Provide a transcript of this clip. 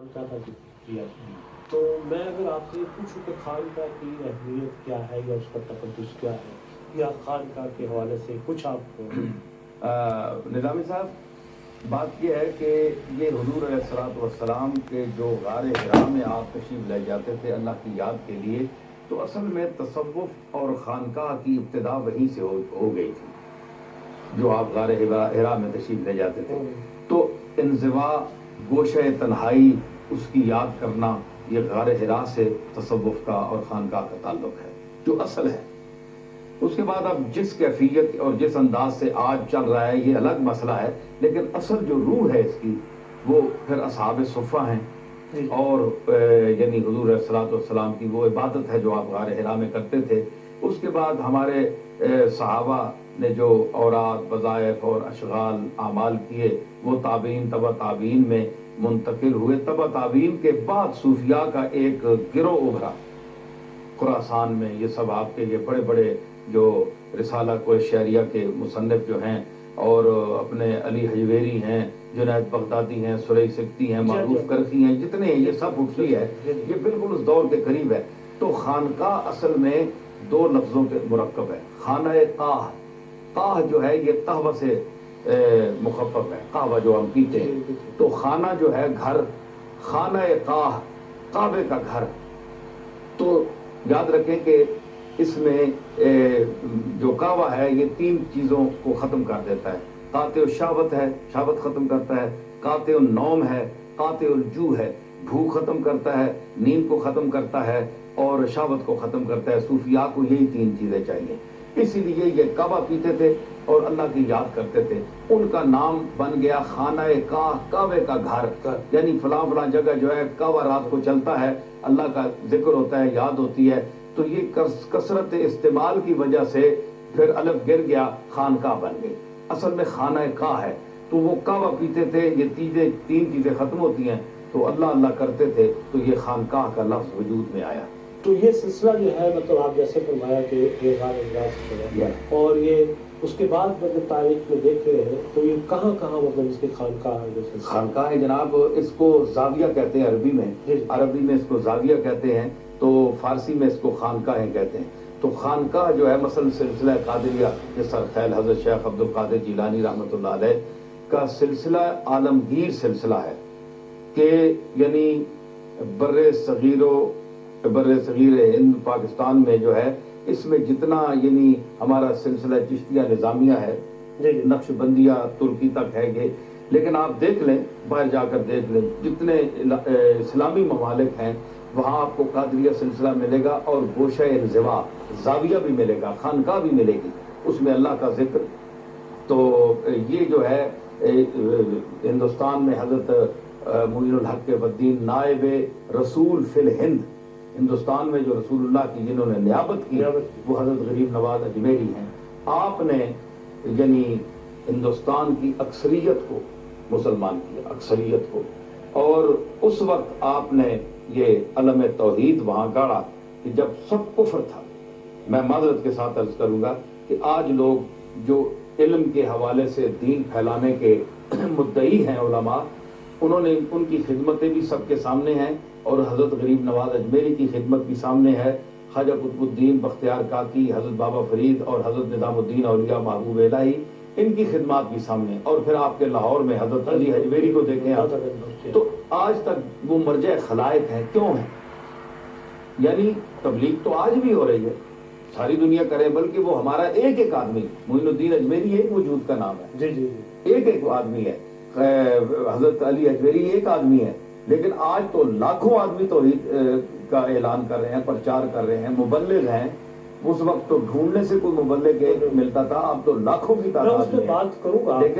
खानका का जिक्र किया। तो मैं अगर आपसे ये पूछूं कि खानका की अहमियत क्या है या उसका तकद्दुस क्या है, या खानका के हवाले से कुछ आप निज़ामी साहब, बात यह है कि ये हुजूर अलैहिस्सलातु वस्सलाम के जो गार हिरा में आप तशरीफ़ ले जाते थे अल्लाह की याद के लिए, तो असल में तसव्वुफ़ और खानकाह की इब्तिदा वहीं से हो गई थी। जो आप गार हिरा में तशरीफ़ ले जाते थे तो इंज़िवा, गोशे तन्हाई, उसकी याद करना, ये गार हिरा से तसव्वुफ़ का और खानकाह का ताल्लुक़ है, जो असल है। उसके बाद अब जिस कैफियत और जिस अंदाज से आज चल रहा है ये अलग मसला है, लेकिन असल जो रूह है इसकी वो फिर असहाब सुफ़ा हैं और यानी हुजूर अलैहिस्सलातु वस्सलाम की वो इबादत है जो आप गार हिरा में करते थे। उसके बाद हमारे सहाबा ने जो औरात, वज़ाइफ और अशगाल आमाल किए वो ताबीन, तबा ताबीन में मुंतकिल हुए। तबा ताबीन के बाद सूफिया का एक गिरोह उभरा खुरासान में। ये सब आपके ये बड़े बड़े जो रिसाला को शहरिया के मुसन्निफ जो हैं और अपने अली हजवेरी हैं, जुनैद बगदादी हैं, सुरई सिक्ती हैं, मारूफ करखी हैं, जितने हैं ये सब उठती है, ये बिल्कुल उस दौर के करीब है। तो खानकाह असल में दो लफ्ज़ों के मुरक्कब है। खाना काह, काह जो है ये कहवा से मुखफ़फ़ है, कहवा जो हम पीते हैं। तो खाना जो है घर, खाना काह, काबे का घर। तो याद रखें कि इसमें जो कावा है ये तीन चीज़ों को ख़त्म कर देता है। काते शावत है, शावत ख़त्म करता है। काते नौम है, काते जू है, भूख ख़त्म करता है, नींद को ख़त्म करता है और शावत को ख़त्म करता है। सूफिया को यही तीन चीज़ें चाहिए, इसीलिए ये कावा पीते थे और अल्लाह की याद करते थे। उनका नाम बन गया खाना काह, कावे का घर। यानी फलां फलां जगह जो है कावा रात को चलता है, अल्लाह का जिक्र होता है, याद होती है। तो ये कसरत इस्तेमाल की वजह से फिर अलफ गिर गया, खानकाह बन गई। असल में खाना काह है। तो वो कावा पीते थे, ये तीन चीज़ें ख़त्म होती हैं तो अल्लाह अल्लाह करते थे, तो ये खानकाह का लफ्ज़ वजूद में आया। तो ये सिलसिला जो है, मतलब आप जैसे फरमाया कि ये गार हिरा से चला, और ये उसके बाद मतलब तारीख में देख रहे हैं तो ये कहाँ कहाँ मतलब इसके खानकाह है? जैसे खानकाह है जनाब, इसको जाविया कहते हैं अरबी में, अरबी में इसको जाविया कहते हैं, तो फारसी में इसको खानकाह कहते हैं। तो खानकाह जो है मसलन सिलसिला कादिरिया के सरखैल हज़रत शेख अब्दुल कादिर जिलानी रहमतुल्लाह अलैह का सिलसिला आलमगीर सिलसिला है कि यानी बर्रे सगीर हिंद पाकिस्तान में जो है इसमें जितना यानी हमारा सिलसिला चिश्तिया निज़ामिया है, नक्शबंदिया तुर्की तक है ये। लेकिन आप देख लें, बाहर जाकर देख लें, जितने इस्लामी ममालिक हैं वहाँ आपको कादरिया सिलसिला मिलेगा और गोशा इंज़िवा जाविया भी मिलेगा, खानकाह भी मिलेगी, उसमें अल्लाह का जिक्र। तो ये जो है हिंदुस्तान में हज़रत मुइनुल हक के वद्दीन नायब रसूल फिल हिंद, हिंदुस्तान में जो रसूलुल्लाह की जिन्होंने नियाबत की वो हज़रत गरीब नवाज अजमेरी हैं। आपने यानी हिंदुस्तान की अक्सरियत को मुसलमान किया, अक्सरियत को, और उस वक्त आपने ये अलम तौहीद वहाँ गाड़ा कि जब सब कुफ्र था। मैं माज़रत के साथ अर्ज करूँगा कि आज लोग जो इल्म के हवाले से दीन फैलाने के मुद्दई हैं उलमा, उन्होंने उनकी खिदमतें भी सबके सामने हैं और हज़रत गरीब नवाज अजमेरी की खिदमत भी सामने है। ख्वाजा कुतुबुद्दीन बख्तियार काकी, हज़रत बाबा फरीद और हज़रत निज़ामुद्दीन औलिया महबूब इलाही, इनकी खिदमत भी सामने। और फिर आपके लाहौर में हज़रत अली हजवेरी को देखें आप, तो आज तक वो मर्जे खलायक हैं। क्यों है? यानी तबलीग तो आज भी हो रही है, सारी दुनिया करे, बल्कि वो हमारा एक एक आदमी, मोइनुद्दीन अजमेरी एक वजूद का नाम है, एक एक आदमी है। हज़रत अली हजवेरी एक आदमी है, लेकिन आज तो लाखों आदमी तौहीद का ऐलान कर रहे हैं, प्रचार कर रहे हैं, मुबल्लिग हैं। उस वक्त तो ढूंढने से कोई मुबल्लिग एक मिलता था, अब तो लाखों की तादाद में। बात करूंगा। लेकिन